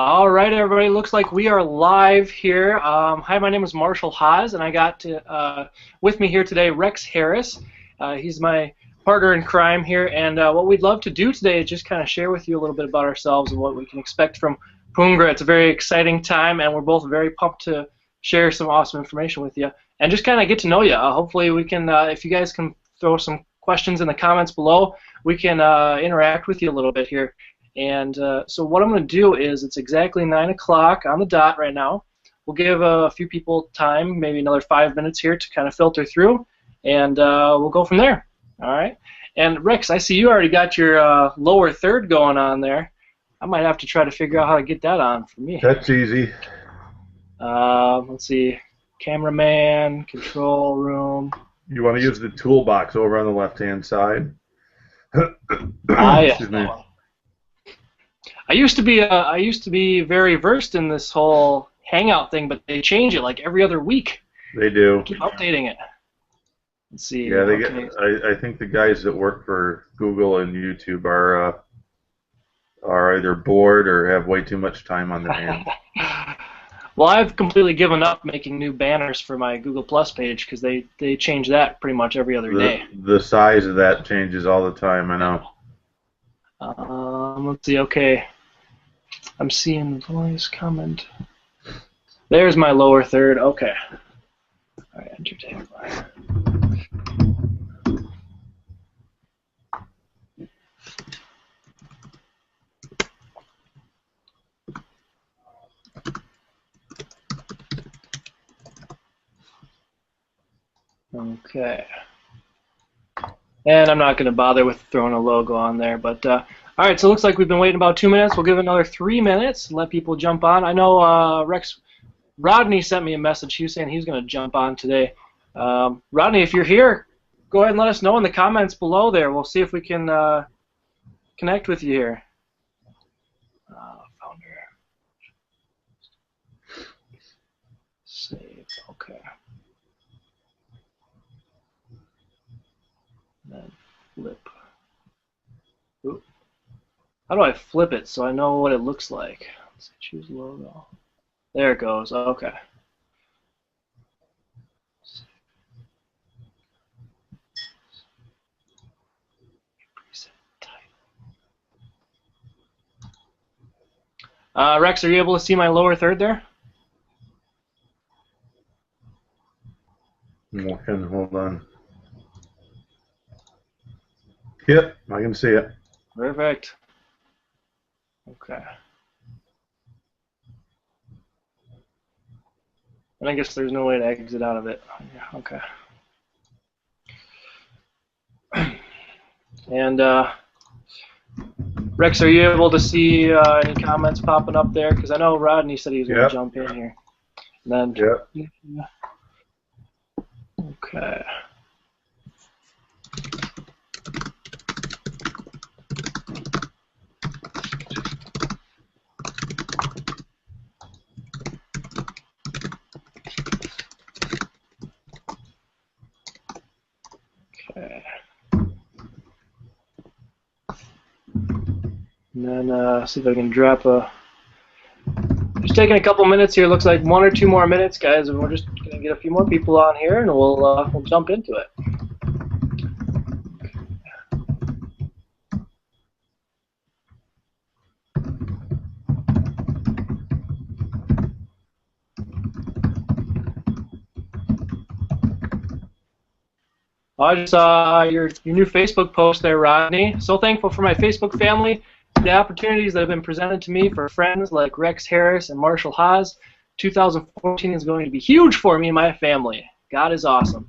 All right, everybody. Looks like we are live here. Hi, my name is Marshall Haas, and I got with me here today Rex Harris. He's my partner in crime here, and what we'd love to do today is just kind of share with you a little bit about ourselves and what we can expect from Pungra. It's a very exciting time, and we're both very pumped to share some awesome information with you and just kind of get to know you. Hopefully, we can, if you guys can throw some questions in the comments below, we can interact with you a little bit here. And so what I'm going to do is, it's exactly 9 o'clock on the dot right now. We'll give a few people time, maybe another 5 minutes here to kind of filter through, and we'll go from there. All right. And Rex, I see you already got your lower third going on there. I might have to try to figure out how to get that on for me. That's easy. Let's see. Cameraman, control room. You want to use the toolbox over on the left-hand side. Excuse me. I used to be very versed in this whole Hangout thing, but they change it like every other week. They do. Keep updating it. Let's see. Yeah, they get. I think the guys that work for Google and YouTube are either bored or have way too much time on their hands. Well, I've completely given up making new banners for my Google Plus page because they change that pretty much every other day. The size of that changes all the time. I know. Let's see. Okay. I'm seeing the voice comment. There's my lower third. Okay. All right, enter tagline. Okay. And I'm not going to bother with throwing a logo on there, but all right, so it looks like we've been waiting about 2 minutes. We'll give it another 3 minutes and let people jump on. I know Rodney sent me a message. He was saying he's going to jump on today. Rodney, if you're here, go ahead and let us know in the comments below there. We'll see if we can connect with you here. Founder. Save. Okay. Then flip. Ooh. How do I flip it so I know what it looks like? Let's see, choose logo. There it goes. Okay. Rex, are you able to see my lower third there? Okay, hold on. Yep, I can see it. Perfect. Okay. And I guess there's no way to exit out of it. Yeah, okay. And Rex, are you able to see any comments popping up there? Because I know Rodney said he was going to jump in here. And then, okay. And then see if I can drop a. Just taking a couple minutes here. Looks like 1 or 2 more minutes, guys, and we're just gonna get a few more people on here, and we'll jump into it. I just saw your new Facebook post there, Rodney. So thankful for my Facebook family, the opportunities that have been presented to me for friends like Rex Harris and Marshall Haas. 2014 is going to be huge for me and my family. God is awesome.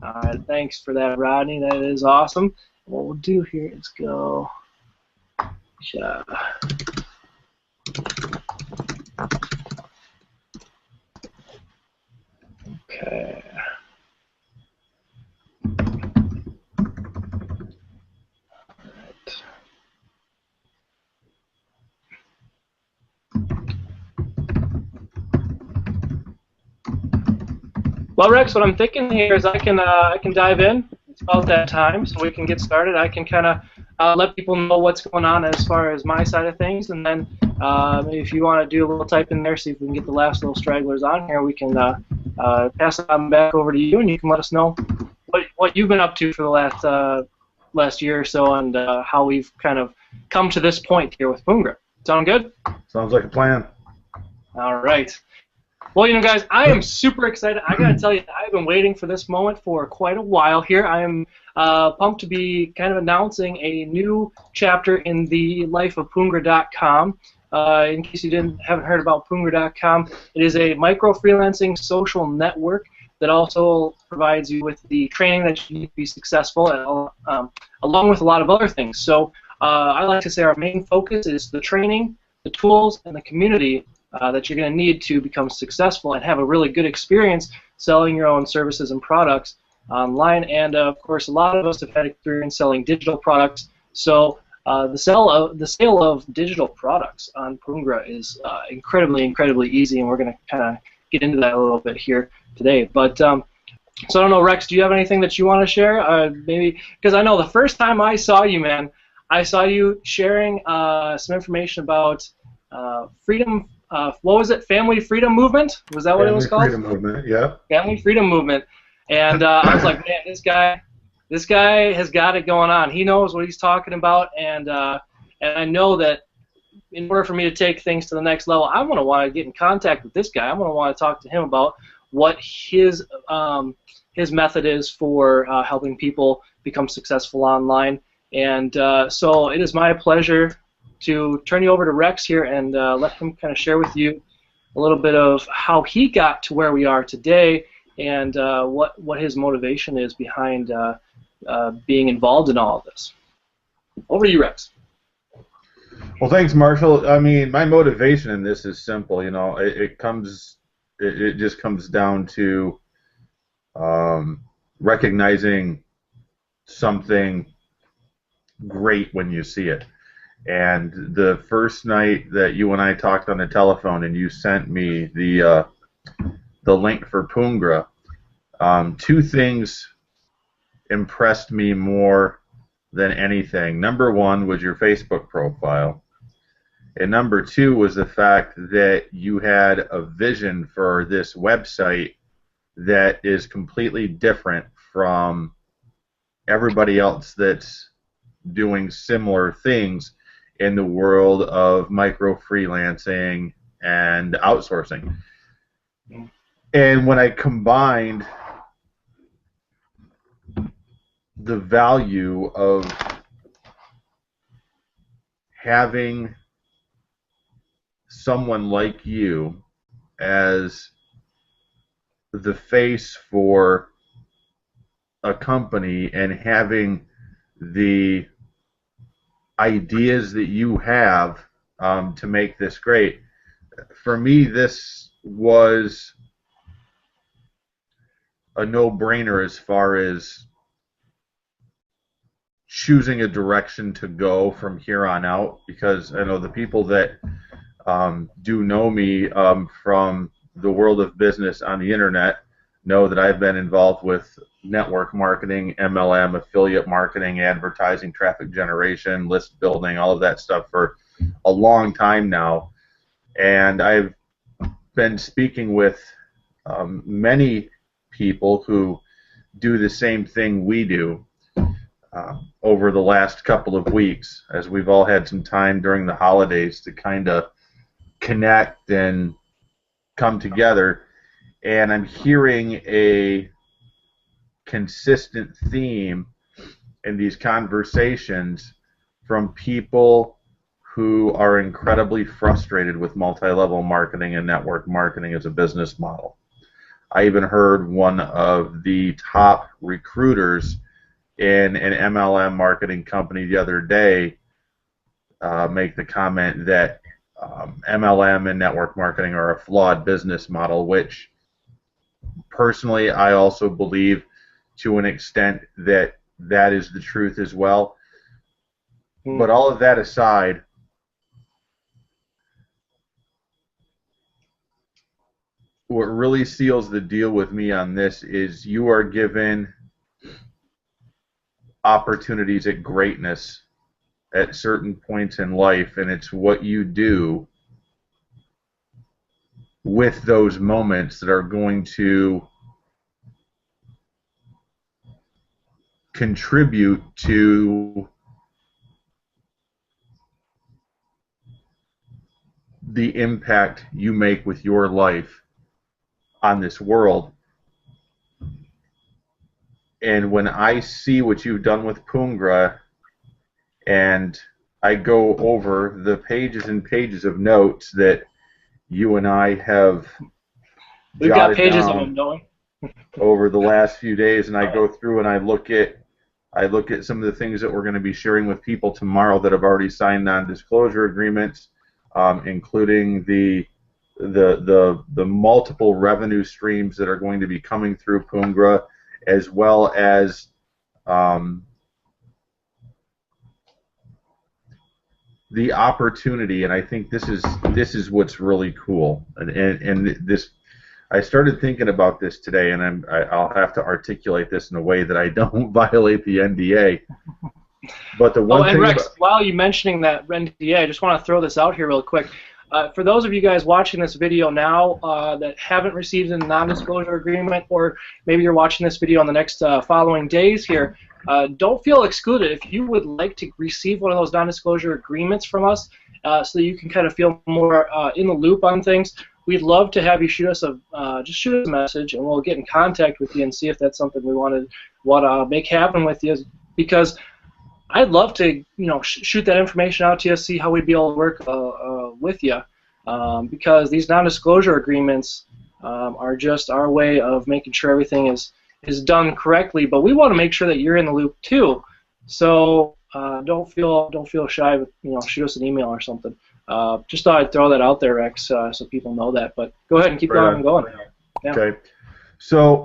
All right, thanks for that, Rodney. That is awesome. What we'll do here is go. Okay. Well, Rex, what I'm thinking here is I can dive in. It's about that time, so we can get started. I can kind of let people know what's going on as far as my side of things, and then if you want to do a little type in there, see if we can get the last little stragglers on here, we can pass it on back over to you, and you can let us know what you've been up to for the last year or so, and how we've kind of come to this point here with Pungra. Sound good? Sounds like a plan. All right. Well, you know, guys, I am super excited. I got to tell you, I've been waiting for this moment for quite a while here. I am pumped to be kind of announcing a new chapter in the life of Pungra.com. In case you haven't heard about Pungra.com, it is a micro-freelancing social network that also provides you with the training that you need to be successful, along with a lot of other things. So I like to say our main focus is the training, the tools, and the community that you're going to need to become successful and have a really good experience selling your own services and products online. And of course, a lot of us have had experience selling digital products. So the sale of digital products on Pungra is incredibly easy, and we're going to kind of get into that a little bit here today. But so I don't know, Rex, do you have anything that you want to share? Maybe because I know the first time I saw you, man, I saw you sharing some information about freedom. What was it? Family Freedom Movement? Was that what it was called? Family Freedom Movement. Yeah. Family Freedom Movement. And I was like, man, this guy has got it going on. He knows what he's talking about, and I know that in order for me to take things to the next level, I'm going to want to get in contact with this guy. I'm going to want to talk to him about what his method is for helping people become successful online. And so it is my pleasure to turn you over to Rex here and let him kind of share with you a little bit of how he got to where we are today, and what his motivation is behind being involved in all of this. Over to you, Rex. Well, thanks, Marshall. I mean, my motivation in this is simple. You know, it just comes down to recognizing something great when you see it. And the first night that you and I talked on the telephone, and you sent me the link for Pungra, two things impressed me more than anything. Number one was your Facebook profile, and number two was the fact that you had a vision for this website that is completely different from everybody else that's doing similar things in the world of micro-freelancing and outsourcing. And when I combined the value of having someone like you as the face for a company and having the ideas that you have to make this great, for me this was a no-brainer as far as choosing a direction to go from here on out, because I know the people that do know me from the world of business on the internet know that I've been involved with network marketing, MLM, affiliate marketing, advertising, traffic generation, list building, all of that stuff for a long time now. And I've been speaking with many people who do the same thing we do over the last couple of weeks, as we've all had some time during the holidays to kind of connect and come together. And I'm hearing a consistent theme in these conversations from people who are incredibly frustrated with multi-level marketing and network marketing as a business model. I even heard one of the top recruiters in an MLM marketing company the other day make the comment that MLM and network marketing are a flawed business model, which personally I also believe to an extent that that is the truth as well. But all of that aside, what really seals the deal with me on this is you are given opportunities at greatness at certain points in life, and it's what you do with those moments that are going to contribute to the impact you make with your life on this world. And when I see what you've done with Pungra, and I go over the pages and pages of notes that you and I have We've got jotted pages of down them, don't we? over the last few days, and I go through and I look at some of the things that we're going to be sharing with people tomorrow that have already signed non-disclosure agreements, including the multiple revenue streams that are going to be coming through Pungra, as well as the opportunity. And I think this is what's really cool. And this, I started thinking about this today, and I'll have to articulate this in a way that I don't violate the NDA. But the one thing. Rex, while you're mentioning that NDA, I just want to throw this out here real quick. For those of you guys watching this video now that haven't received a non-disclosure agreement, or maybe you're watching this video on the next following days here, don't feel excluded. If you would like to receive one of those non-disclosure agreements from us so that you can kind of feel more in the loop on things, we'd love to have you shoot us just shoot us a message, and we'll get in contact with you and see if that's something we want to make happen with you. Because I'd love to, shoot that information out to you, see how we'd be able to work with you. Because these non-disclosure agreements are just our way of making sure everything is done correctly. But we want to make sure that you're in the loop too. So don't feel shy. Shoot us an email or something. Just thought I'd throw that out there, Rex, so people know that. But go ahead and keep going. Yeah. Okay. So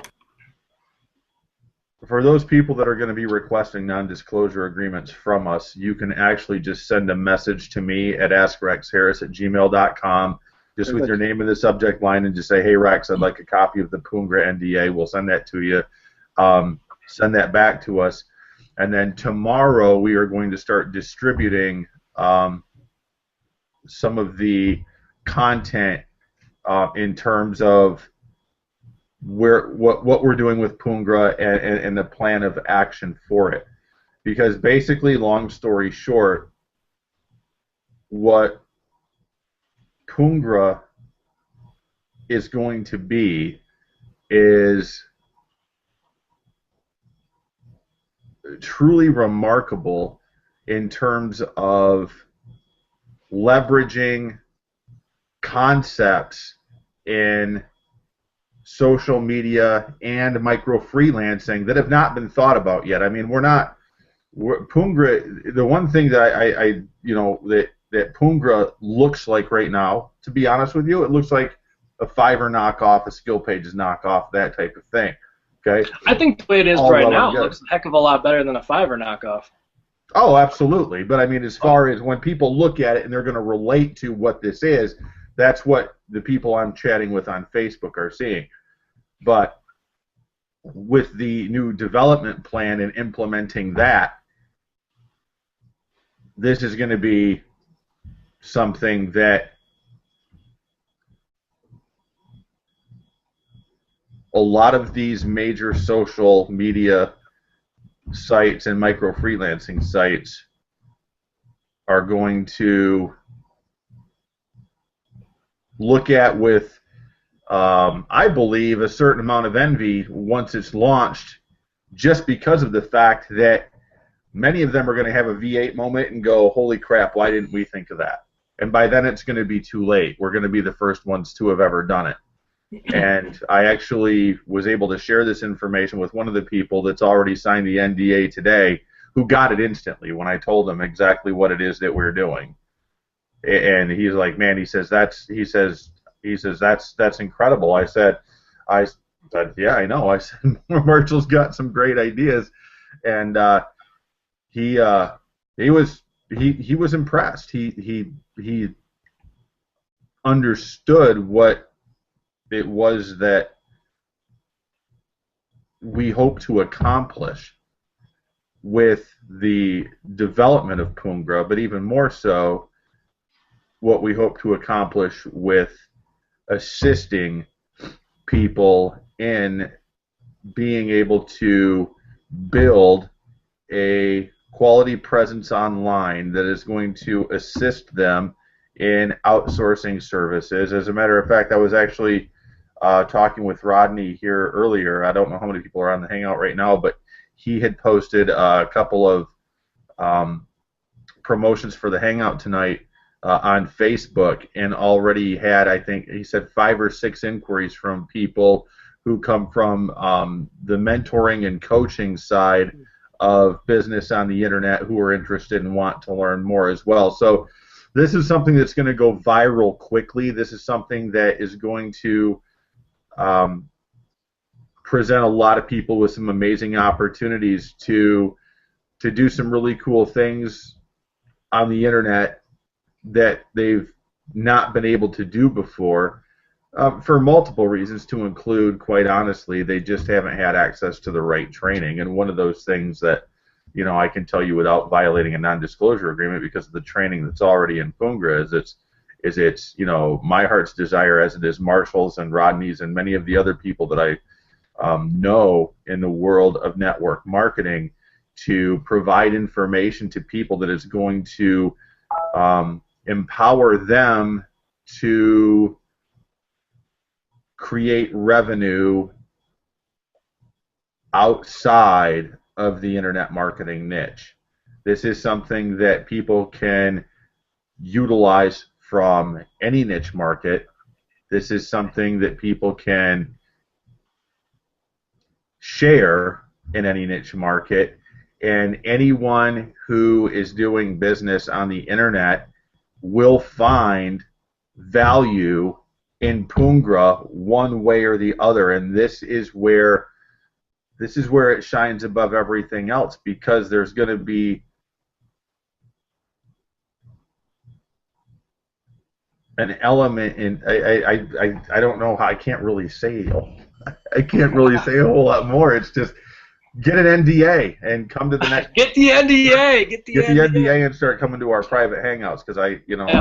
for those people that are going to be requesting non-disclosure agreements from us, you can actually just send a message to me at askrexharris@gmail.com, just with your name in the subject line, and just say, hey, Rex, I'd like a copy of the Pungra NDA. We'll send that to you. Send that back to us. And then tomorrow we are going to start distributing some of the content in terms of what we're doing with Pungra and the plan of action for it. Because basically, long story short, what Pungra is going to be is truly remarkable in terms of leveraging concepts in social media and micro freelancing that have not been thought about yet. I mean, Pungra, the one thing that that Pungra looks like right now, to be honest with you, it looks like a Fiverr knockoff, a Skill Pages knockoff, that type of thing. Okay. I think the way it is right now, it looks a heck of a lot better than a Fiverr knockoff. Oh, absolutely. But I mean, as far as when people look at it and they're going to relate to what this is, that's what the people I'm chatting with on Facebook are seeing. But with the new development plan and implementing that, this is going to be something that a lot of these major social media sites and micro freelancing sites are going to look at with, I believe, a certain amount of envy once it's launched, just because of the fact that many of them are going to have a V8 moment and go, holy crap, why didn't we think of that? And by then it's going to be too late. We're going to be the first ones to have ever done it. And I actually was able to share this information with one of the people that's already signed the NDA today, who got it instantly when I told him exactly what it is that we're doing. And he's like, man, he says that's incredible. I said, yeah, I know. I said, Marshall's got some great ideas, and he was impressed. He understood what it was that we hope to accomplish. with the development of Pungra, but even more so, what we hope to accomplish with assisting people in being able to build a quality presence online that is going to assist them in outsourcing services. As a matter of fact, I was actually talking with Rodney here earlier. I don't know how many people are on the Hangout right now, but he had posted a couple of promotions for the Hangout tonight on Facebook, and already had, I think he said, 5 or 6 inquiries from people who come from the mentoring and coaching side of business on the internet, who are interested and want to learn more as well. So this is something that's going to go viral quickly. This is something that is going to present a lot of people with some amazing opportunities to do some really cool things on the internet that they've not been able to do before, for multiple reasons, to include, quite honestly, they just haven't had access to the right training. And one of those things that, you know, I can tell you without violating a non-disclosure agreement, because of the training that's already in Pungra, is it's, you know, my heart's desire, as it is Marshall's and Rodney's and many of the other people that I know in the world of network marketing, to provide information to people that is going to empower them to create revenue outside of the internet marketing niche. This is something that people can utilize from any niche market. This is something that people can share in any niche market, and anyone who is doing business on the internet will find value in Pungra one way or the other. And this is where it shines above everything else, because there's going to be an element in, I don't know how, I can't really say a whole lot more. It's just, get an NDA and come to the next. Get the NDA. Get the NDA and start coming to our private hangouts, because I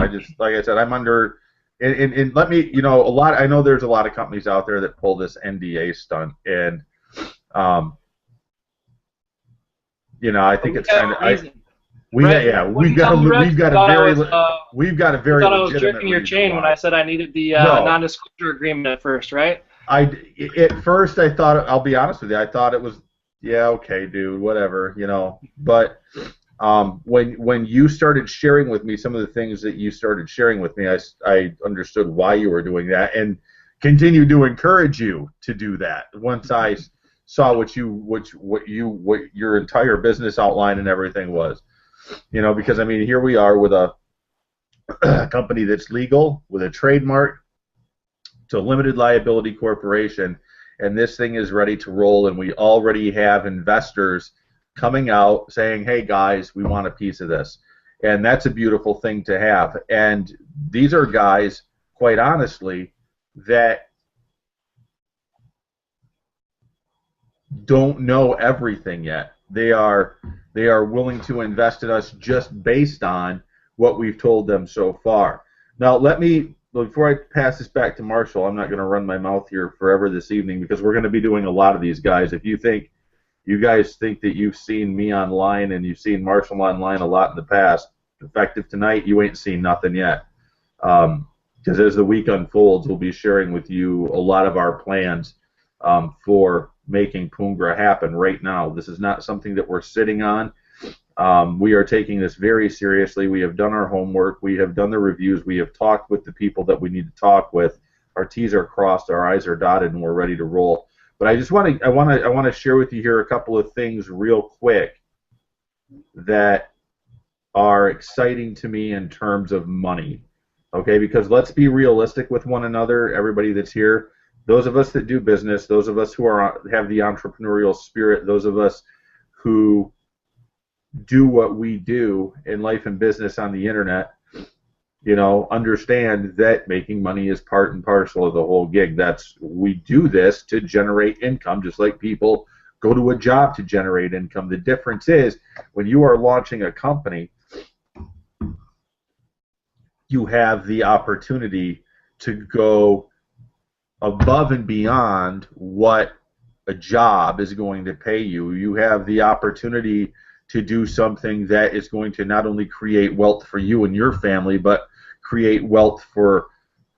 just, like I said, I'm under. And let me, I know there's a lot of companies out there that pull this NDA stunt, and I think it's kind of. We've got a very I thought I was jerking your chain when I said I needed the non-disclosure agreement at first, right? At first I thought, I'll be honest with you, I thought it was, yeah, okay, dude, whatever, But when you started sharing with me some of the things that you started sharing with me, I understood why you were doing that, and continue to encourage you to do that. Once I saw what your entire business outline and everything was, because I mean, here we are with a company that's legal, with a trademark, to a limited liability corporation, and this thing is ready to roll, and we already have investors coming out saying, hey guys, we want a piece of this. And that's a beautiful thing to have. And these are guys, quite honestly, that don't know everything yet. They are willing to invest in us just based on what we've told them so far. Now, before I pass this back to Marshall, I'm not going to run my mouth here forever this evening, because we're going to be doing a lot of these guys. If you guys think that you've seen me online and you've seen Marshall online a lot in the past, effective tonight, you ain't seen nothing yet. Because as the week unfolds, we'll be sharing with you a lot of our plans for making Pungra happen right now. This is not something that we're sitting on. We are taking this very seriously. We have done our homework. We have done the reviews. We have talked with the people that we need to talk with. Our T's are crossed, our I's are dotted, and we're ready to roll. But I want to share with you here a couple of things real quick that are exciting to me in terms of money. Okay, because let's be realistic with one another, everybody that's here. Those of us that do business, those of us who have the entrepreneurial spirit, those of us who do what we do in life and business on the internet, understand that making money is part and parcel of the whole gig. We do this to generate income, just like people go to a job to generate income. The difference is when you are launching a company, you have the opportunity to go above and beyond what a job is going to pay you. You have the opportunity to do something that is going to not only create wealth for you and your family, but create wealth for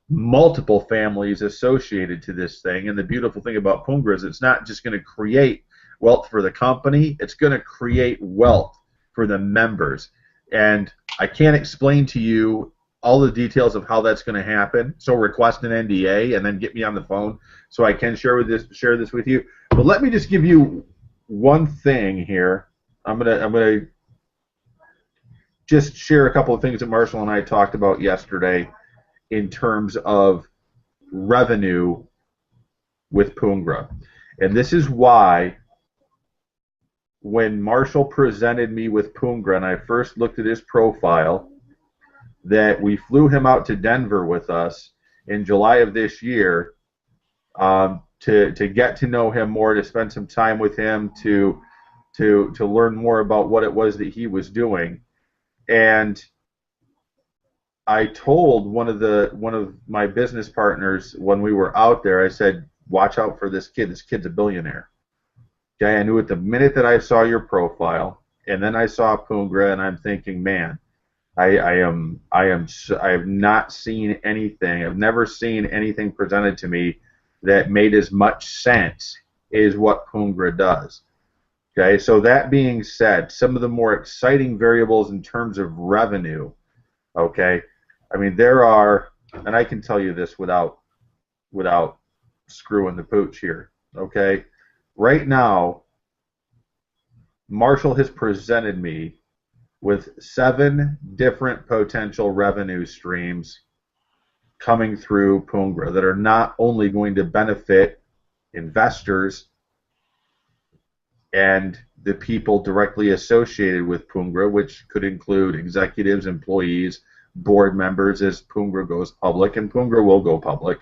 multiple families associated to this thing. And the beautiful thing about Pungra is it's not just going to create wealth for the company, it's going to create wealth for the members. And I can't explain to you all the details of how that's going to happen, so request an NDA and then get me on the phone so I can share this with you. But let me just give you one thing here. I'm gonna just share a couple of things that Marshall and I talked about yesterday in terms of revenue with Pungra. And this is why when Marshall presented me with Pungra and I first looked at his profile, that we flew him out to Denver with us in July of this year to get to know him more, to spend some time with him, to learn more about what it was that he was doing. And I told one of my business partners when we were out there, I said, watch out for this kid. This kid's a billionaire. Okay, I knew it the minute that I saw your profile, and then I saw Pungra, and I'm thinking, man, I have not seen anything. I've never seen anything presented to me that made as much sense as what Pungra does. Okay, so that being said, some of the more exciting variables in terms of revenue, okay, I mean, there are, and I can tell you this without screwing the pooch here, okay, right now, Marshall has presented me with 7 different potential revenue streams coming through Pungra that are not only going to benefit investors and the people directly associated with Pungra, which could include executives, employees, board members as Pungra goes public, and Pungra will go public.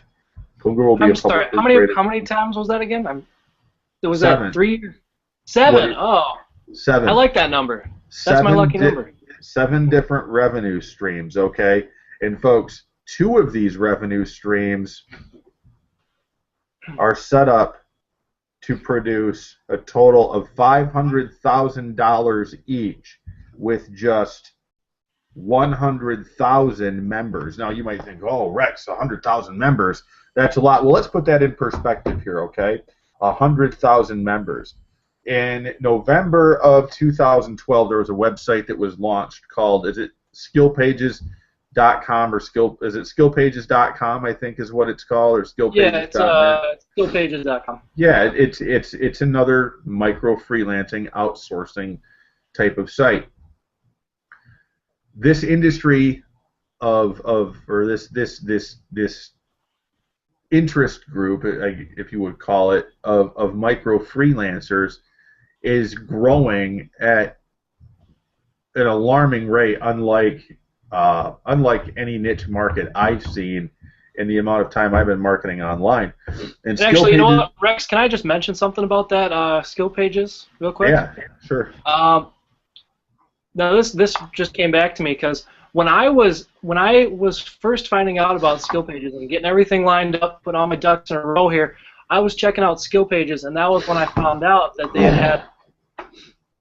Pungra will be I'm sorry, how many times was that again? Was 7. that 3? 7. Oh. 7. I like that number. That's my lucky number. 7 different revenue streams, okay? And folks, 2 of these revenue streams are set up to produce a total of $500,000 each with just 100,000 members. Now you might think, oh, Rex, 100,000 members, that's a lot. Well, let's put that in perspective here, okay? 100,000 members. In November of 2012, there was a website that was launched called, is it skillpages.com or is it skillpages.com, I think is what it's called, or skillpages.net? Yeah, it's skillpages.com. Yeah, it's another micro freelancing outsourcing type of site. This industry or this interest group, if you would call it, of micro freelancers is growing at an alarming rate, unlike any niche market I've seen in the amount of time I've been marketing online. And actually, you know what, Rex, can I just mention something about that Skill Pages real quick? Yeah, sure. Now this just came back to me because when I was first finding out about Skill Pages and getting everything lined up, putting all my ducks in a row here, I was checking out Skill Pages, and that was when I found out that they had.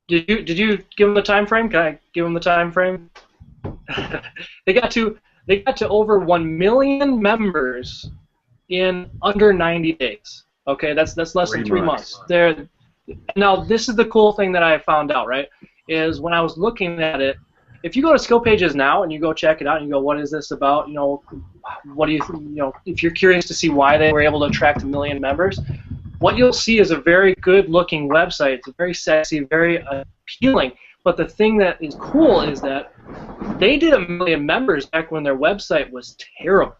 Did you give them the time frame? Can I give them the time frame? They got to over 1 million members in under 90 days. Okay, that's less than 3 months. Now this is the cool thing that I found out, right? Is when I was looking at it, if you go to Skill Pages now and you go check it out and you go, what is this about? You know, what do you if you're curious to see why they were able to attract 1 million members, what you'll see is a very good-looking website. It's very sexy, very appealing. But the thing that is cool is that they did 1 million members back when their website was terrible.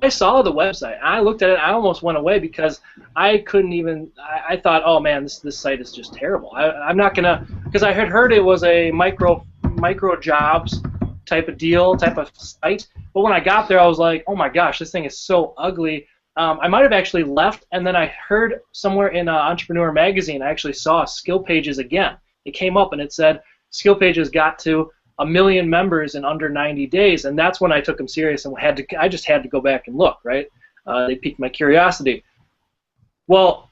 I saw the website, and I looked at it, and I almost went away because I couldn't even, I thought, oh man, this site is just terrible. I'm not going to, because I had heard it was a micro jobs type of deal, type of site, but when I got there, I was like, oh my gosh, this thing is so ugly. I might have actually left, and then I heard somewhere in Entrepreneur Magazine, I actually saw Skill Pages again. It came up and it said Skill Pages got to 1 million members in under 90 days, and that's when I took them serious and I just had to go back and look, right? They piqued my curiosity. Well,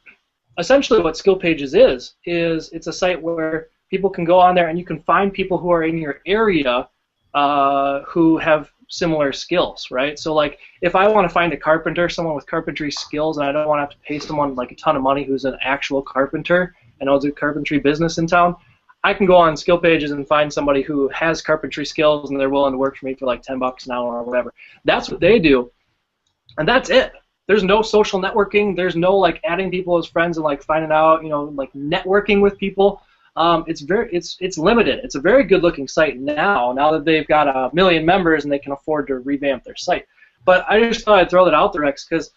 essentially what Skill Pages is it's a site where people can go on there and you can find people who are in your area who have similar skills, right? So like if I want to find a carpenter, someone with carpentry skills, and I don't want to have to pay someone like a ton of money who's an actual carpenter and owns a carpentry business in town, I can go on Skill Pages and find somebody who has carpentry skills and they're willing to work for me for like $10 an hour or whatever. That's what they do, and that's it. There's no social networking. There's no like adding people as friends and like finding out, you know, like networking with people. It's limited. It's a very good-looking site now that they've got 1 million members and they can afford to revamp their site. But I just thought I'd throw that out there, Rex, because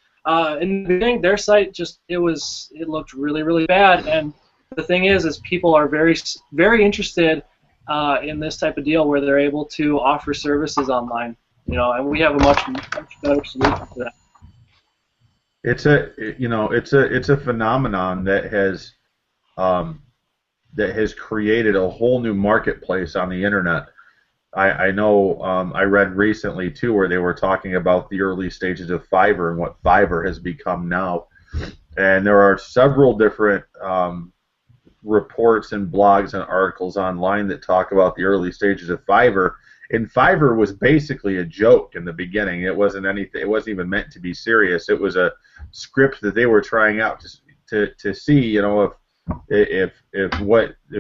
in the beginning their site it looked really, really bad. And the thing is people are very, very interested in this type of deal where they're able to offer services online, you know, and we have a much better solution for that. It's a phenomenon that has created a whole new marketplace on the internet. I know I read recently too where they were talking about the early stages of Fiverr and what Fiverr has become now, and there are several different reports and blogs and articles online that talk about the early stages of Fiverr. And Fiverr was basically a joke in the beginning. It wasn't anything. It wasn't even meant to be serious. It was a script that they were trying out to see, you know, if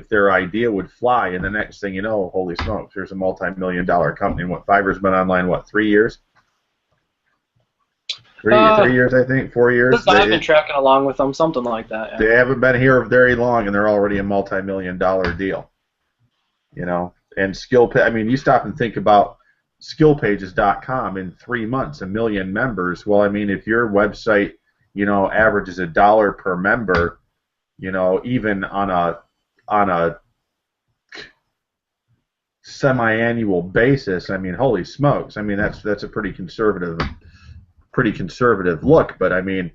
their idea would fly. And the next thing you know, holy smokes, there's a multi-million-dollar company. And what, Fiverr's been online, what, 3 years? Three years, I think, 4 years. I've been tracking along with them, something like that. Yeah. They haven't been here very long, and they're already a multi-million-dollar deal. You know, and I mean, you stop and think about skillpages.com in 3 months, 1 million members. Well, I mean, if your website, you know, averages $1 per member, you know, even on a semi-annual basis, I mean, holy smokes! I mean, that's a pretty conservative look. But I mean,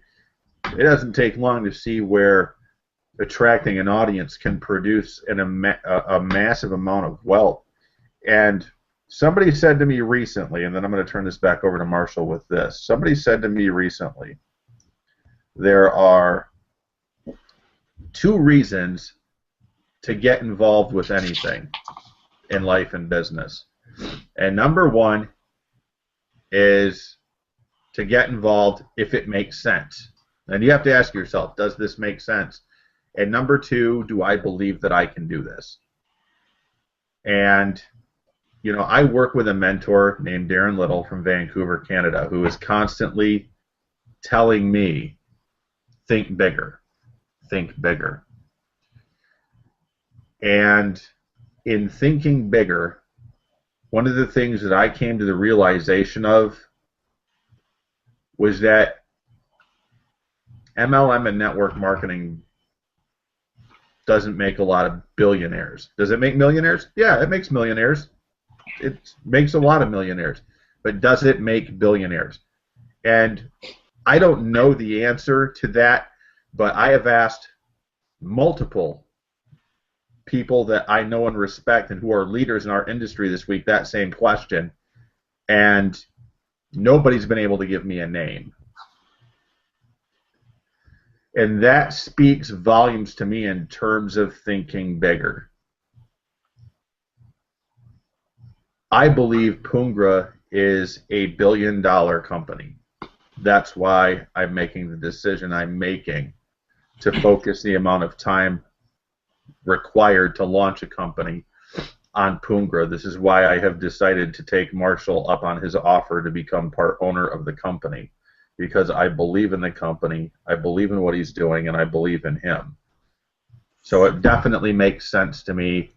it doesn't take long to see where attracting an audience can produce a massive amount of wealth. And somebody said to me recently, and then I'm going to turn this back over to Marshall with this. Somebody said to me recently, there are 2 reasons to get involved with anything in life and business. And number 1 is to get involved if it makes sense. And you have to ask yourself, does this make sense? And number 2, do I believe that I can do this? And, you know, I work with a mentor named Darren Little from Vancouver, Canada, who is constantly telling me, think bigger, think bigger. And in thinking bigger, one of the things that I came to the realization of was that MLM and network marketing doesn't make a lot of billionaires. Does it make millionaires? Yeah, it makes millionaires. It makes a lot of millionaires. But does it make billionaires? And I don't know the answer to that, but I have asked multiple people that I know and respect and who are leaders in our industry this week that same question, and nobody's been able to give me a name. And that speaks volumes to me in terms of thinking bigger. I believe Pungra is a billion-dollar company. That's why I'm making the decision I'm making to focus the amount of time required to launch a company on Pungra. This is why I have decided to take Marshall up on his offer to become part owner of the company, because I believe in the company, I believe in what he's doing, and I believe in him. So it definitely makes sense to me,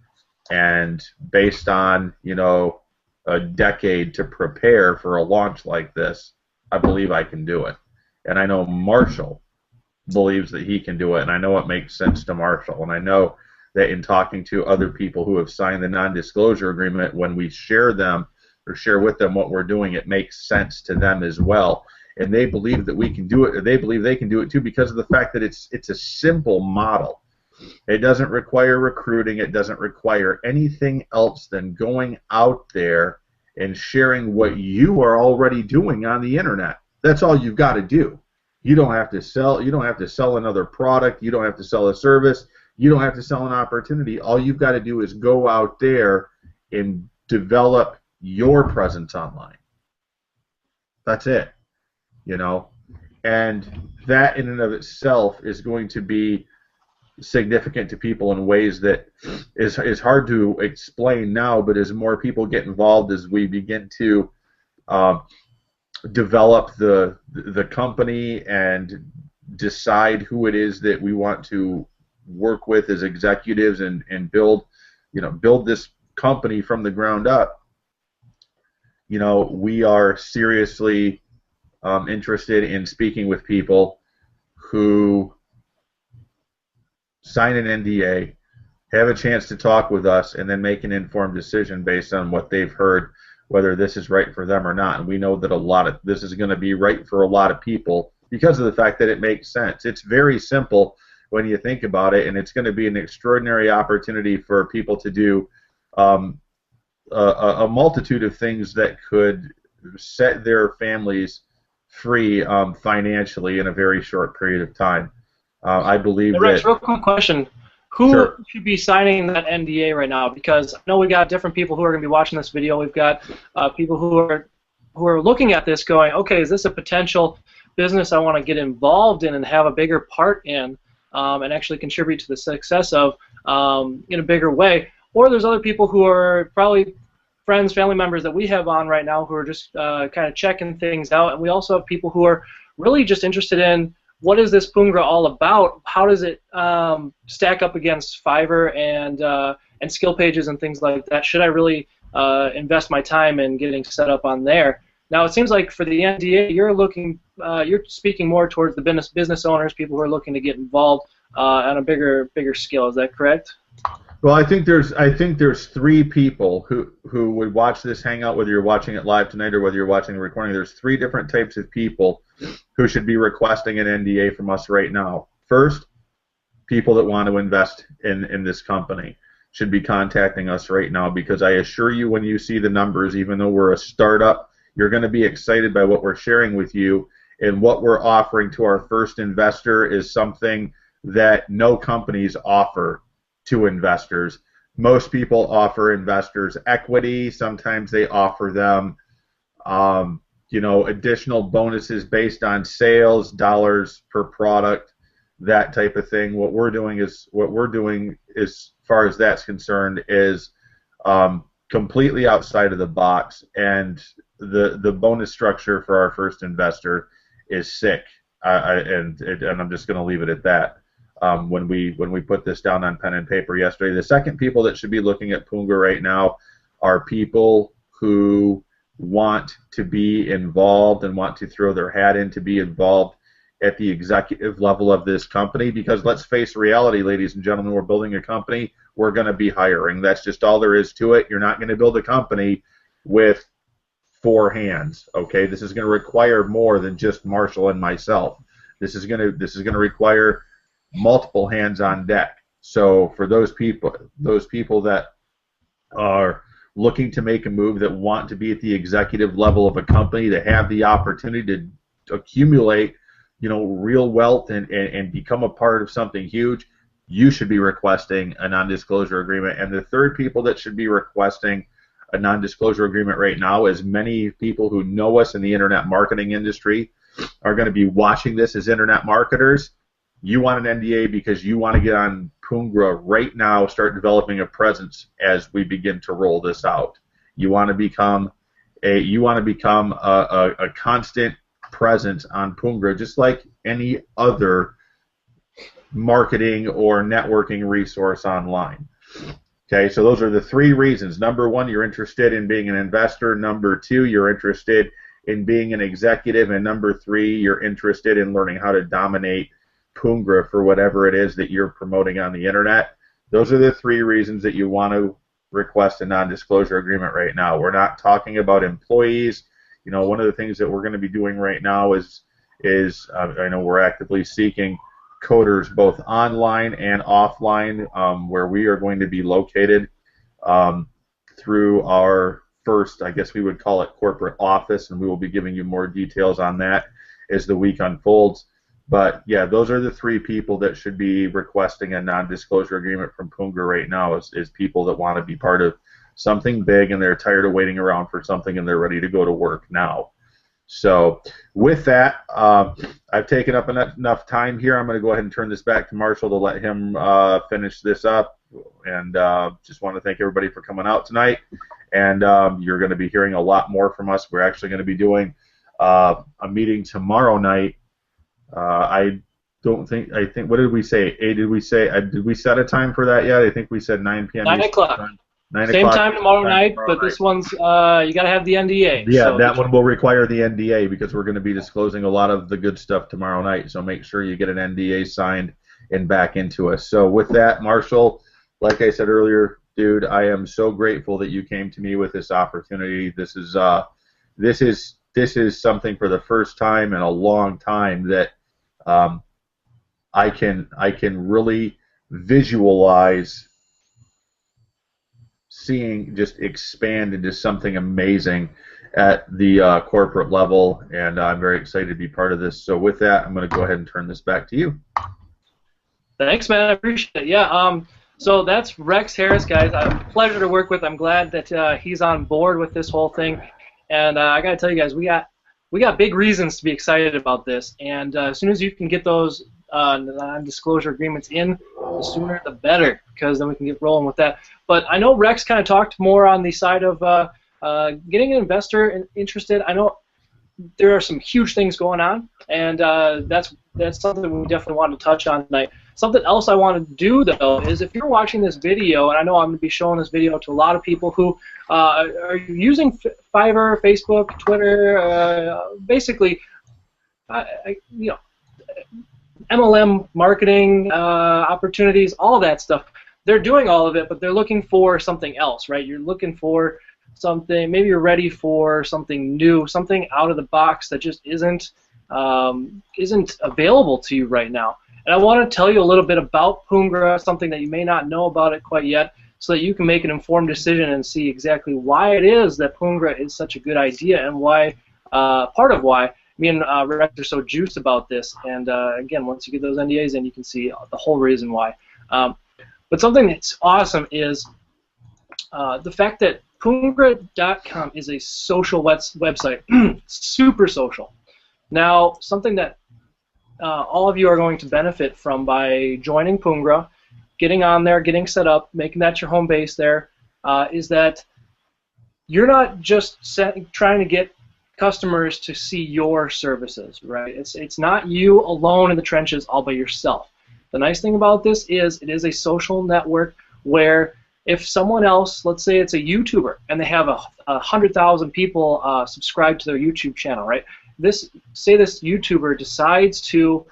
and based on, you know, a decade to prepare for a launch like this, I believe I can do it. And I know Marshall believes that he can do it, and I know it makes sense to Marshall, and I know that in talking to other people who have signed the non-disclosure agreement, when we share them or share with them what we're doing, it makes sense to them as well. and they believe that we can do it, or they believe they can do it too, because of the fact that it's a simple model. It doesn't require recruiting. It doesn't require anything else than going out there and sharing what you are already doing on the internet. That's all you've got to do. You don't have to sell. You don't have to sell another product. You don't have to sell a service. You don't have to sell an opportunity. All you've got to do is go out there and develop your presence online. That's it. You know, and that in and of itself is going to be significant to people in ways that is hard to explain now, but as more people get involved, as we begin to develop the company and decide who it is that we want to work with as executives and build this company from the ground up, we are seriously interested in speaking with people who sign an NDA, have a chance to talk with us, and then make an informed decision based on what they've heard, whether this is right for them or not. And we know that this is going to be right for a lot of people because of the fact that it makes sense. It's very simple when you think about it, and it's going to be an extraordinary opportunity for people to do a multitude of things that could set their families free financially in a very short period of time. I believe Rex, that. real quick question. Who Sure. should be signing that NDA right now? Because I know we got different people who are going to be watching this video. We've got people who are looking at this going, okay, is this a potential business I want to get involved in and have a bigger part in and actually contribute to the success of in a bigger way? Or there's other people who are probably friends, family members that we have on right now who are just kind of checking things out. And we also have people who are really just interested in, what is this Pungra all about? How does it stack up against Fiverr and skill pages and things like that? Should I really invest my time in getting set up on there? Now, it seems like for the NDA, you're speaking more towards the business owners, people who are looking to get involved on a bigger scale. Is that correct? Well, I think there's three people who would watch this hangout, whether you're watching it live tonight or whether you're watching the recording. There's three different types of people who should be requesting an NDA from us right now. First, people that want to invest in this company should be contacting us right now, because I assure you, when you see the numbers, even though we're a startup, you're going to be excited by what we're sharing with you, and what we're offering to our first investor is something that no companies offer to investors. Most people offer investors equity. Sometimes they offer them additional bonuses based on sales, dollars per product, that type of thing. What we're doing, as far as that's concerned, is completely outside of the box, and the bonus structure for our first investor is sick. And I'm just going to leave it at that. When we put this down on pen and paper yesterday, the second people that should be looking at Pungra right now are people who want to be involved and want to throw their hat in to be involved at the executive level of this company, because let's face reality, ladies and gentlemen, we're building a company, we're going to be hiring. That's just all there is to it. You're not going to build a company with four hands, okay? This is going to require more than just Marshall and myself. This is going to require multiple hands on deck. So for those people that are looking to make a move, that want to be at the executive level of a company, to have the opportunity to accumulate, real wealth and become a part of something huge, you should be requesting a non-disclosure agreement. And the third people that should be requesting a non-disclosure agreement right now, as many people who know us in the internet marketing industry are going to be watching this as internet marketers. You want an NDA because you want to get on Pungra right now, start developing a presence as we begin to roll this out. You want to become a constant presence on Pungra, just like any other marketing or networking resource online. Okay, so those are the three reasons. Number one, you're interested in being an investor. Number two, you're interested in being an executive. And number three, you're interested in learning how to dominate Pungra for whatever it is that you're promoting on the internet. Those are the three reasons that you want to request a non-disclosure agreement right now. We're not talking about employees. one of the things that we're going to be doing right now is I know we're actively seeking coders both online and offline, where we are going to be located through our first, I guess we would call it, corporate office, and we will be giving you more details on that as the week unfolds. But yeah, those are the three people that should be requesting a non-disclosure agreement from Pungra right now, is people that want to be part of something big and they're tired of waiting around for something and they're ready to go to work now. So with that, I've taken up enough time here. I'm going to go ahead and turn this back to Marshall to let him finish this up. And just want to thank everybody for coming out tonight. And you're going to be hearing a lot more from us. We're actually going to be doing a meeting tomorrow night. I think, what did we say? Did we set a time for that yet? I think we said 9 p.m. 9 o'clock. 9 Same o'clock time tomorrow night, but this one's, you got to have the NDA. Yeah, so that one will require the NDA because we're going to be disclosing a lot of the good stuff tomorrow night. So make sure you get an NDA signed and back into us. So with that, Marshall, like I said earlier, dude, I am so grateful that you came to me with this opportunity. This is something for the first time in a long time that I can really visualize seeing just expand into something amazing at the corporate level, and I'm very excited to be part of this. So with that, I'm going to go ahead and turn this back to you. Thanks, man. I appreciate it. Yeah. So that's Rex Harris, guys. A pleasure to work with. I'm glad that he's on board with this whole thing, and I got to tell you guys, we got big reasons to be excited about this. And as soon as you can get those non-disclosure agreements in, the sooner the better, because then we can get rolling with that. But I know Rex kind of talked more on the side of getting an investor interested. I know there are some huge things going on, and that's something we definitely wanted to touch on tonight. Something else I want to do, though, is if you're watching this video, and I know I'm going to be showing this video to a lot of people who are using Fiverr, Facebook, Twitter, basically, MLM marketing opportunities, all that stuff. They're doing all of it, but they're looking for something else, right? You're looking for something, maybe you're ready for something new, something out of the box that just isn't available to you right now. And I want to tell you a little bit about Pungra, something that you may not know about it quite yet, so that you can make an informed decision and see exactly why it is that Pungra is such a good idea, and why, part of why me and Rex are so juiced about this. And again, once you get those NDAs in, you can see the whole reason why. But something that's awesome is the fact that Pungra.com is a social website, super social. Now, something that all of you are going to benefit from by joining Pungra, getting on there, getting set up, making that your home base there, is that you're not just trying to get customers to see your services, right? It's not you alone in the trenches all by yourself. The nice thing about this is it is a social network where if someone else, let's say it's a YouTuber, and they have 100,000 people subscribed to their YouTube channel, right? Say this YouTuber decides to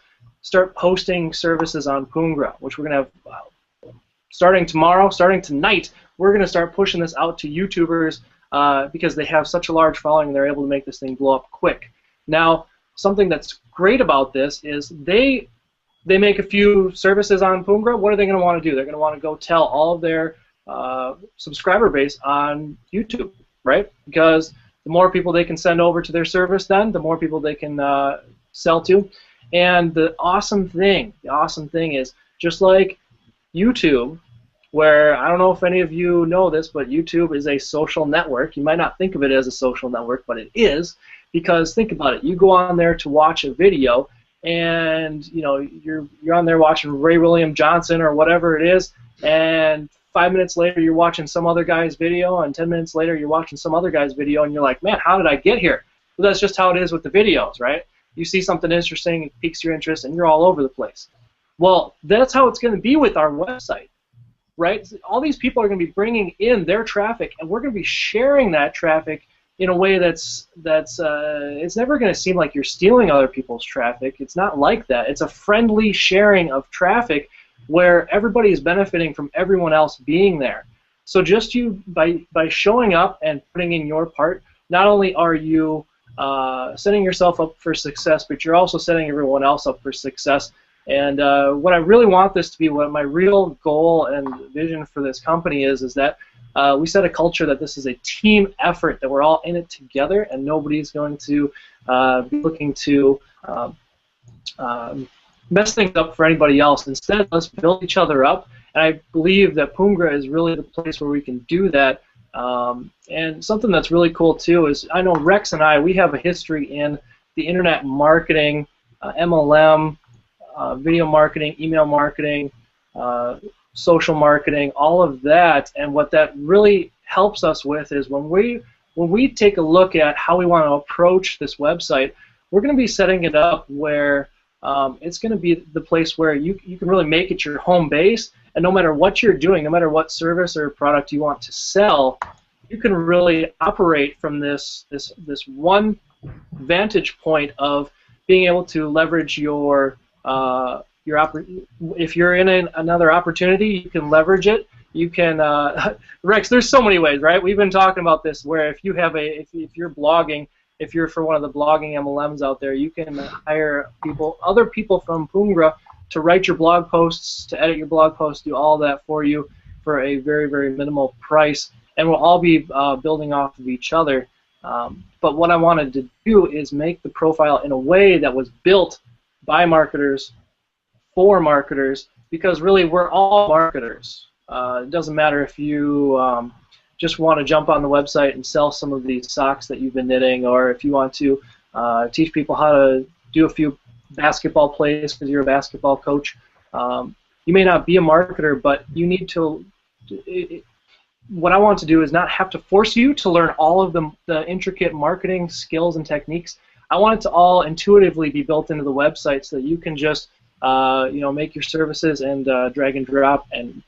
start posting services on Pungra, which we're going to have starting tomorrow, starting tonight, we're going to start pushing this out to YouTubers because they have such a large following and they're able to make this thing blow up quick. Now, something that's great about this is they make a few services on Pungra. What are they going to want to do? They're going to want to go tell all of their subscriber base on YouTube, right? Because the more people they can send over to their service, then the more people they can sell to. And the awesome thing is, just like YouTube, where I don't know if any of you know this, but YouTube is a social network. You might not think of it as a social network, but it is, because think about it. You go on there to watch a video, and you're on there watching Ray William Johnson or whatever it is, and 5 minutes later you're watching some other guy's video, and 10 minutes later you're watching some other guy's video, and you're like, man, how did I get here? Well, that's just how it is with the videos, right? You see something interesting, it piques your interest, and you're all over the place. Well, that's how it's going to be with our website, right? All these people are going to be bringing in their traffic, and we're going to be sharing that traffic in a way that's it's never going to seem like you're stealing other people's traffic. It's not like that. It's a friendly sharing of traffic where everybody is benefiting from everyone else being there. So just by showing up and putting in your part, not only are you setting yourself up for success, but you're also setting everyone else up for success. And what I really want this to be, what my real goal and vision for this company is that we set a culture that this is a team effort, that we're all in it together, and nobody's going to be looking to mess things up for anybody else. Instead, let's build each other up. And I believe that Pungra is really the place where we can do that. And something that's really cool too is I know Rex and I, we have a history in the internet marketing, MLM, video marketing, email marketing, social marketing, all of that. And what that really helps us with is when we take a look at how we want to approach this website, we're going to be setting it up where it's going to be the place where you can really make it your home base. And no matter what you're doing, no matter what service or product you want to sell, you can really operate from this one vantage point of being able to leverage if you're in another opportunity, you can leverage it. You can Rex, there's so many ways, right? We've been talking about this where if you have if you're blogging, if you're for one of the blogging MLMs out there, you can hire other people from Pungra to write your blog posts, to edit your blog posts, do all that for you for a very, very minimal price, and we'll all be building off of each other. But what I wanted to do is make the profile in a way that was built by marketers for marketers, because really we're all marketers. It doesn't matter if you just want to jump on the website and sell some of these socks that you've been knitting, or if you want to teach people how to do a few basketball plays because you're a basketball coach. You may not be a marketer, but you need to. What I want to do is not have to force you to learn all of the intricate marketing skills and techniques. I want it to all intuitively be built into the website so that you can just make your services and drag and drop and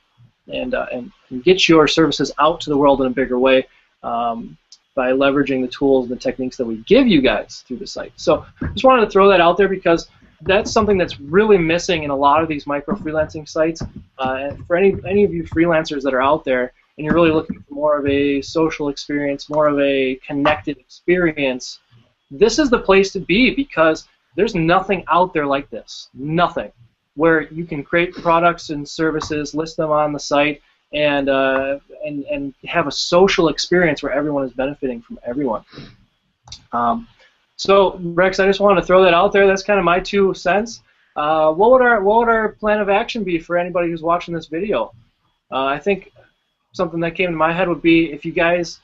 get your services out to the world in a bigger way by leveraging the tools and the techniques that we give you guys through the site. So just wanted to throw that out there because that's something that's really missing in a lot of these micro freelancing sites. And for any of you freelancers that are out there and you're really looking for more of a social experience, more of a connected experience, this is the place to be, because there's nothing out there like this. Nothing. Where you can create products and services, list them on the site, and have a social experience where everyone is benefiting from everyone. So Rex, I just wanted to throw that out there. That's kind of my 2 cents. What would our plan of action be for anybody who's watching this video? I think something that came to my head would be, if you guys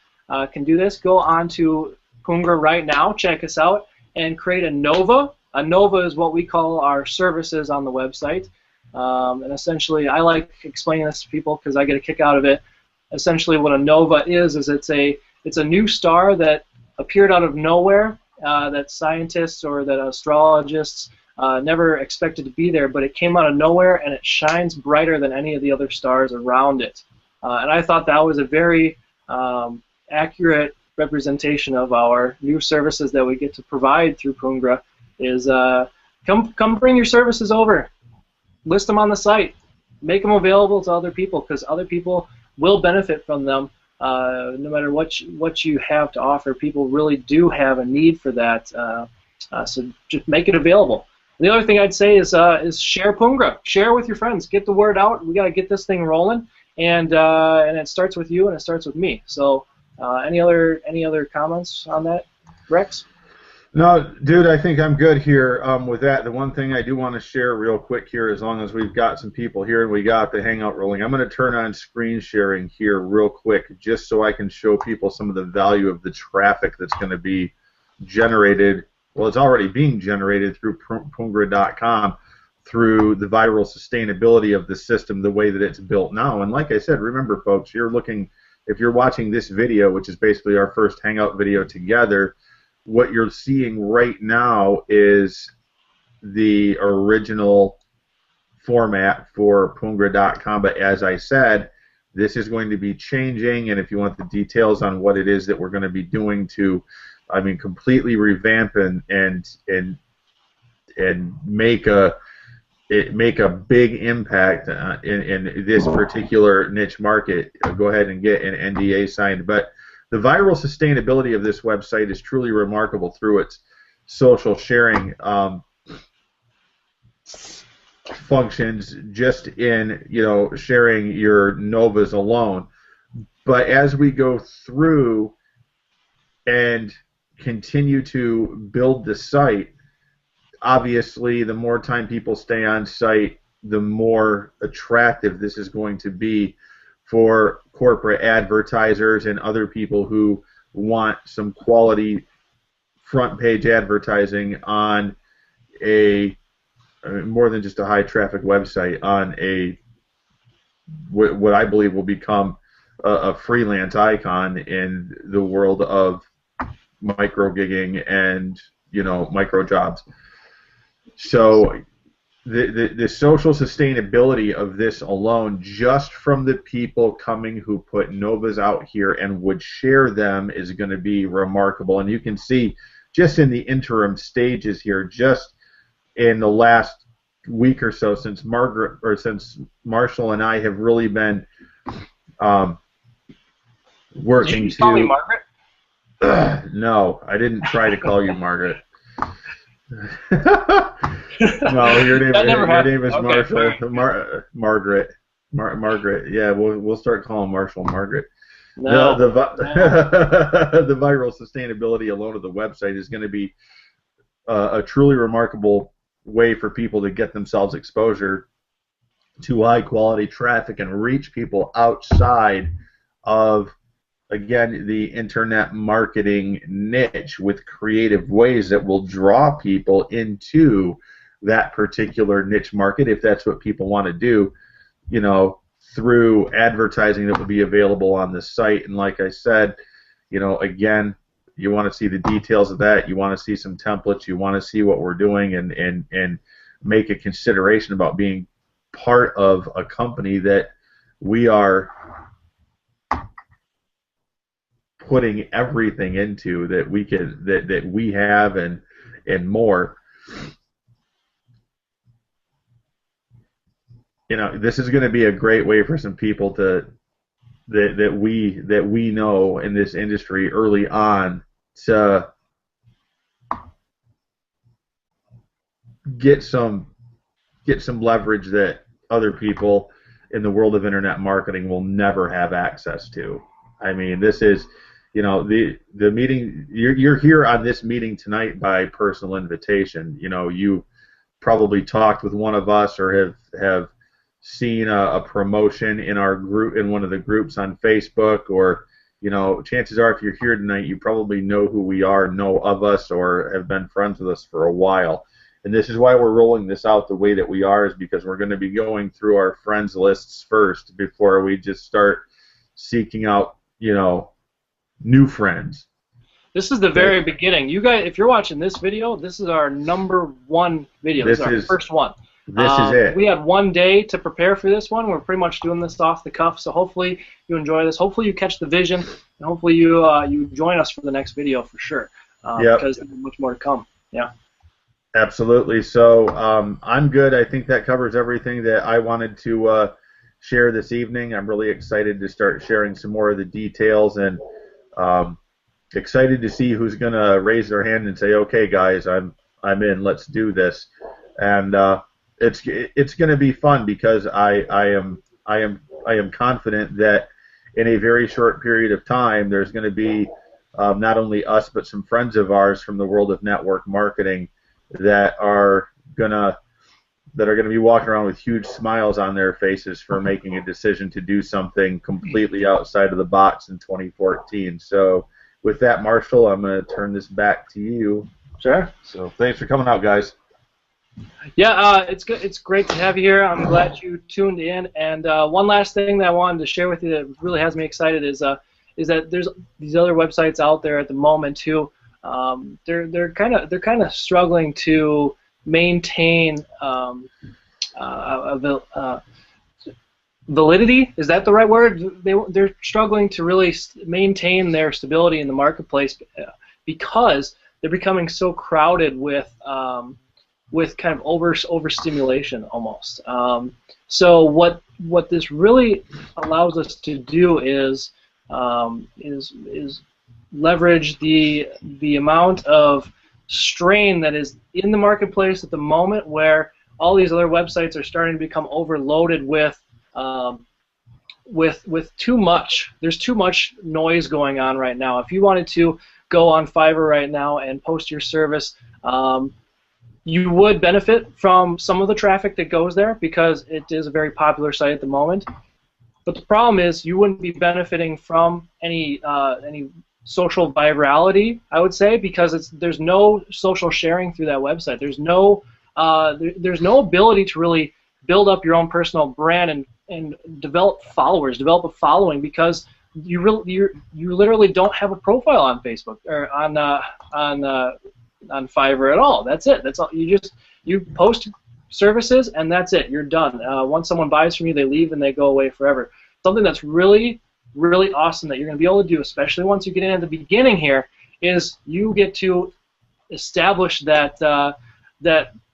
can do this, go on to Pungra right now, check us out, and create a Nova. A Nova is what we call our services on the website. And essentially, I like explaining this to people because I get a kick out of it. Essentially, what a Nova is it's a new star that appeared out of nowhere, that scientists or that astrologists never expected to be there, but it came out of nowhere and it shines brighter than any of the other stars around it. And I thought that was a very accurate representation of our new services that we get to provide through Pungra. Is come bring your services over, list them on the site, make them available to other people, because other people will benefit from them. No matter what you have to offer, people really do have a need for that. So just make it available. The other thing I'd say is share Pungra, share with your friends, get the word out. We got to get this thing rolling, and it starts with you and it starts with me. So any other comments on that, Rex? No, dude, I think I'm good here with that. The one thing I do want to share real quick here, as long as we've got some people here and we got the Hangout rolling, I'm going to turn on screen sharing here real quick just so I can show people some of the value of the traffic that's going to be generated. Well, it's already being generated through Pungra.com through the viral sustainability of the system, the way that it's built now. And like I said, remember, folks, if you're watching this video, which is basically our first Hangout video together, what you're seeing right now is the original format for Pungra.com, but as I said, this is going to be changing, and if you want the details on what it is that we're going to be doing to, completely revamp and make a big impact in this particular niche market, go ahead and get an NDA signed. But the viral sustainability of this website is truly remarkable through its social sharing functions, just in sharing your novas alone. But as we go through and continue to build the site, obviously the more time people stay on site, the more attractive this is going to be for corporate advertisers and other people who want some quality front page advertising on a more than just a high traffic website, on a what I believe will become a freelance icon in the world of micro gigging and micro jobs. So the social sustainability of this alone, just from the people coming who put novas out here and would share them, is going to be remarkable. And you can see just in the interim stages here, just in the last week or so, since Marshall and I have really been working Did you call me Margaret? No, I didn't try to call you Margaret. No, your name is okay, Marshall. Margaret. Yeah, we'll start calling Marshall Margaret. No. The viral sustainability alone of the website is going to be a truly remarkable way for people to get themselves exposure to high quality traffic and reach people outside of, again, the internet marketing niche with creative ways that will draw people into that particular niche market, if that's what people want to do, through advertising that will be available on the site. And like I said, again, you want to see the details of that, you want to see some templates, you want to see what we're doing, and make a consideration about being part of a company that we are putting everything into, that we can that we have, and more. This is going to be a great way for some people to that we know in this industry early on to get some leverage that other people in the world of internet marketing will never have access to. I mean, this is, the meeting. You're here on this meeting tonight by personal invitation. You probably talked with one of us, or have seen a promotion in our group, in one of the groups on Facebook, or chances are, if you're here tonight, you probably know who we are, know of us, or have been friends with us for a while. And this is why we're rolling this out the way that we are, is because we're going to be going through our friends lists first before we just start seeking out, new friends. This is the very beginning. You guys, if you're watching this video, this is our #1 video. This is our first one. This is it. We had 1 day to prepare for this one. We're pretty much doing this off the cuff, so hopefully you enjoy this. Hopefully you catch the vision, and hopefully you join us for the next video for sure, because there's much more to come. Yeah. Absolutely. So I'm good. I think that covers everything that I wanted to share this evening. I'm really excited to start sharing some more of the details, and excited to see who's going to raise their hand and say, "Okay, guys, I'm in. Let's do this." And it's going to be fun, because I am confident that in a very short period of time, there's going to be not only us, but some friends of ours from the world of network marketing that are gonna be walking around with huge smiles on their faces for making a decision to do something completely outside of the box in 2014. So with that, Marshall, I'm going to turn this back to you. Sure. So thanks for coming out, guys. Yeah, it's good. It's great to have you here. I'm glad you tuned in. And one last thing that I wanted to share with you that really has me excited is that there's these other websites out there at the moment too. They're kind of struggling to maintain validity. Is that the right word? They're struggling to really maintain their stability in the marketplace because they're becoming so crowded with kind of overstimulation almost. So what this really allows us to do is is leverage the amount of strain that is in the marketplace at the moment, where all these other websites are starting to become overloaded with too much. There's too much noise going on right now. If you wanted to go on Fiverr right now and post your service, you would benefit from some of the traffic that goes there because it is a very popular site at the moment. But the problem is you wouldn't be benefiting from any social virality, I would say, because there's no social sharing through that website. There's no ability to really build up your own personal brand and develop followers, develop a following, because you literally don't have a profile on Facebook or on Fiverr at all. That's it. That's all. You post services and that's it. You're done. Once someone buys from you, they leave and they go away forever. Something that's really, really awesome that you're going to be able to do, especially once you get in at the beginning here, is you get to establish that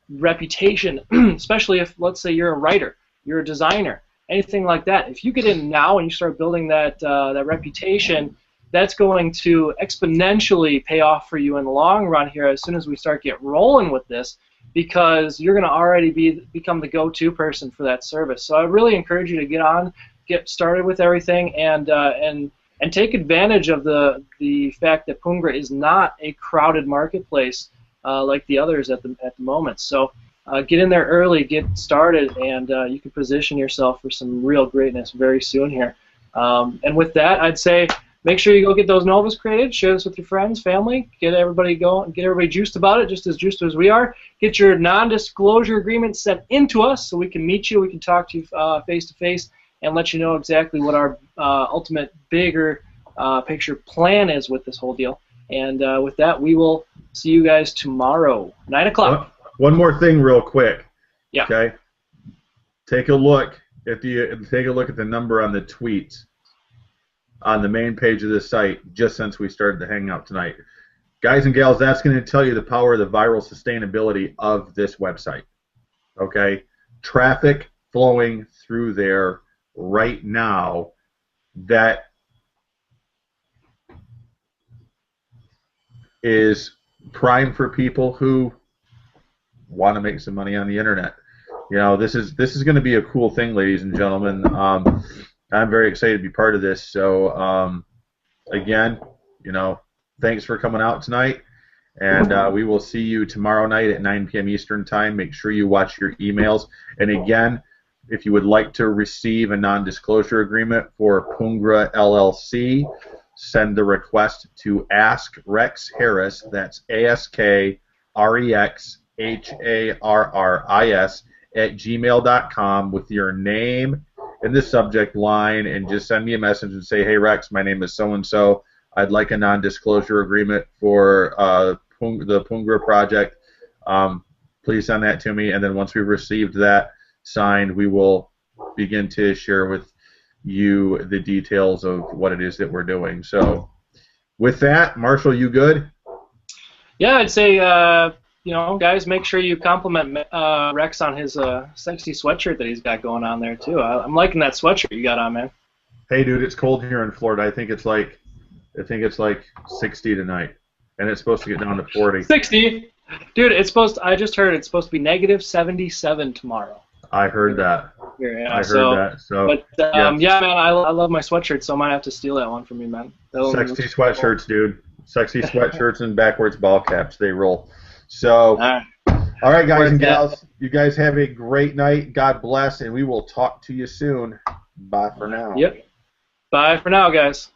reputation, especially if, let's say, you're a writer, you're a designer, anything like that. If you get in now and you start building that reputation, that's going to exponentially pay off for you in the long run here as soon as we start get rolling with this, because you're going to already become the go-to person for that service. So I really encourage you to get started with everything and take advantage of the fact that Pungra is not a crowded marketplace like the others at the moment. So get in there early, get started, and you can position yourself for some real greatness very soon here. And with that, I'd say make sure you go get those Novas created, share this with your friends, family, get everybody going, get everybody juiced about it, just as juiced as we are. Get your non-disclosure agreement sent into us so we can meet you, we can talk to you face-to-face, and let you know exactly what our ultimate bigger picture plan is with this whole deal. And with that, we will see you guys tomorrow, 9 o'clock. One more thing real quick. Yeah. Okay. Take a look at the number on the tweets on the main page of this site just since we started the hangout tonight. Guys and gals, that's going to tell you the power of the viral sustainability of this website. Okay? Traffic flowing through there right now that is prime for people who want to make some money on the internet. You know, this is going to be a cool thing, ladies and gentlemen. I'm very excited to be part of this. So, again, you know, thanks for coming out tonight, and we will see you tomorrow night at 9 p.m. Eastern Time. Make sure you watch your emails. And again, if you would like to receive a non-disclosure agreement for Pungra LLC, send the request to Ask Rex Harris. That's AskRexHarris @gmail.com with your name in the subject line, and just send me a message and say, hey Rex, my name is so-and-so. I'd like a non-disclosure agreement for the Pungra project. Please send that to me, and then once we've received that signed, we will begin to share with you the details of what it is that we're doing. So with that, Marshall, you good? Yeah, I'd say, you know, guys, make sure you compliment Rex on his sexy sweatshirt that he's got going on there too. I'm liking that sweatshirt you got on, man. Hey, dude, it's cold here in Florida. I think it's like 60 tonight, and it's supposed to get down to 40. 60, dude. I just heard it's supposed to be negative 77 tomorrow. I heard that. Yeah, I heard that. So, but yeah, man, I love my sweatshirt, so I might have to steal that one from you, man. Sexy sweatshirts, dude. Sexy sweatshirts and backwards ball caps. They roll. So, all right, guys and gals, you guys have a great night. God bless, and we will talk to you soon. Bye for now. Yep. Bye for now, guys.